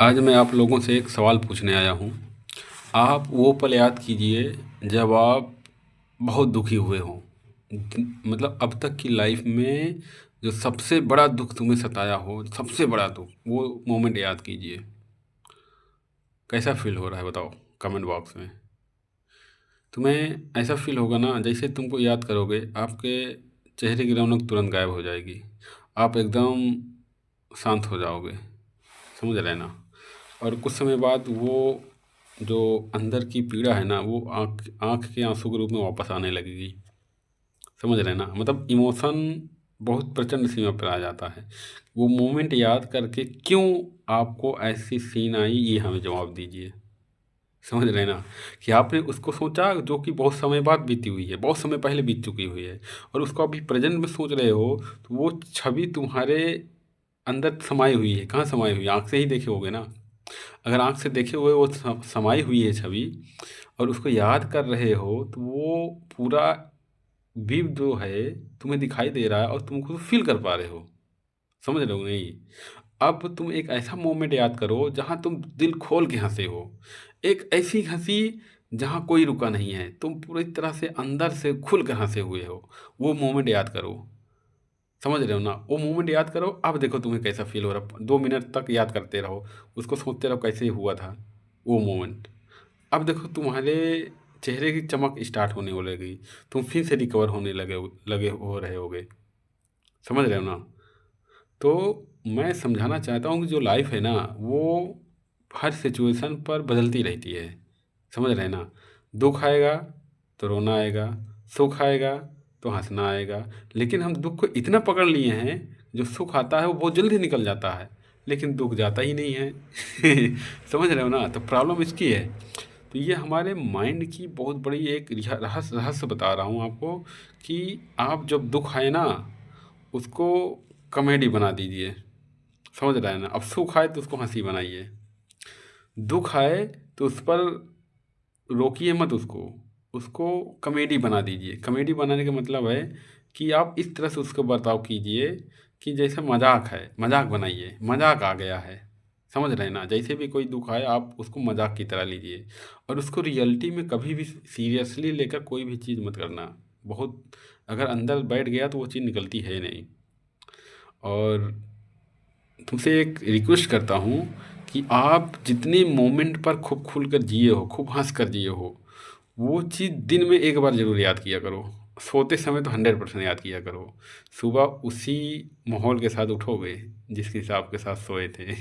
आज मैं आप लोगों से एक सवाल पूछने आया हूँ। आप वो पल याद कीजिए जब आप बहुत दुखी हुए हों। मतलब अब तक की लाइफ में जो सबसे बड़ा दुख तुम्हें सताया हो, सबसे बड़ा दुख, वो मोमेंट याद कीजिए। कैसा फील हो रहा है बताओ कमेंट बॉक्स में। तुम्हें ऐसा फील होगा ना, जैसे तुमको याद करोगे आपके चेहरे की रौनक तुरंत गायब हो जाएगी। आप एकदम शांत हो जाओगे, समझ रहे हैं ना। और कुछ समय बाद वो जो अंदर की पीड़ा है ना, वो आँख आँख के आंसू के रूप में वापस आने लगेगी। समझ रहे हैं ना, मतलब इमोशन बहुत प्रचंड सीमा पर आ जाता है। वो मोमेंट याद करके क्यों आपको ऐसी सीन आई, ये हमें जवाब दीजिए। समझ रहे हैं ना, कि आपने उसको सोचा जो कि बहुत समय बाद बीती हुई है, बहुत समय पहले बीत चुकी हुई है, और उसको अभी प्रेजेंट में सोच रहे हो, तो वो छवि तुम्हारे अंदर समाई हुई है। कहाँ समाई हुई है? आँख से ही देखे होगे ना। अगर आँख से देखे हुए वो समाई हुई है छवि, और उसको याद कर रहे हो, तो वो पूरा व्यू जो है तुम्हें दिखाई दे रहा है और तुम उसको फ़ील कर पा रहे हो। समझ रहे हो नहीं? अब तुम एक ऐसा मोमेंट याद करो जहाँ तुम दिल खोल के हँसे हो। एक ऐसी हँसी जहाँ कोई रुका नहीं है, तुम पूरी तरह से अंदर से खुल कर हँसे हुए हो। वो मोमेंट याद करो। समझ रहे हो ना? वो मोमेंट याद करो, अब देखो तुम्हें कैसा फ़ील हो रहा है। 2 मिनट तक याद करते रहो, उसको सोचते रहो कैसे हुआ था वो मोमेंट। अब देखो तुम्हारे चेहरे की चमक स्टार्ट होने हो लगी, तुम फिर से रिकवर होने लगे हो रहे होगे। समझ रहे हो ना? तो मैं समझाना चाहता हूँ कि जो लाइफ है ना, वो हर सिचुएशन पर बदलती रहती है। समझ रहे हैं ना? दुख आएगा तो रोना आएगा, सुख आएगा तो हंसना आएगा। लेकिन हम दुख को इतना पकड़ लिए हैं, जो सुख आता है वो बहुत जल्दी निकल जाता है, लेकिन दुख जाता ही नहीं है। समझ रहे हो ना? तो प्रॉब्लम इसकी है। तो ये हमारे माइंड की बहुत बड़ी एक रहस्य रहस्य बता रहा हूँ आपको, कि आप जब दुख आए ना, उसको कॉमेडी बना दीजिए। समझ रहे हैं ना? अब सुख आए तो उसको हंसी बनाइए, दुख आए तो उस पर रोकिए मत उसको, उसको कॉमेडी बना दीजिए। कॉमेडी बनाने का मतलब है कि आप इस तरह से उसको बर्ताव कीजिए कि जैसे मजाक है, मजाक बनाइए, मजाक आ गया है। समझ रहे हैं ना? जैसे भी कोई दुख आए आप उसको मजाक की तरह लीजिए, और उसको रियलिटी में कभी भी सीरियसली लेकर कोई भी चीज़ मत करना। बहुत अगर अंदर बैठ गया तो वो चीज़ निकलती है नहीं। और तुमसे एक रिक्वेस्ट करता हूँ कि आप जितने मोमेंट पर खूब खुल कर जिए हो, खूब हंस कर जिए हो, वो चीज़ दिन में एक बार ज़रूर याद किया करो। सोते समय तो 100% याद किया करो। सुबह उसी माहौल के साथ उठोगे जिस हिसाब के साथ सोए थे।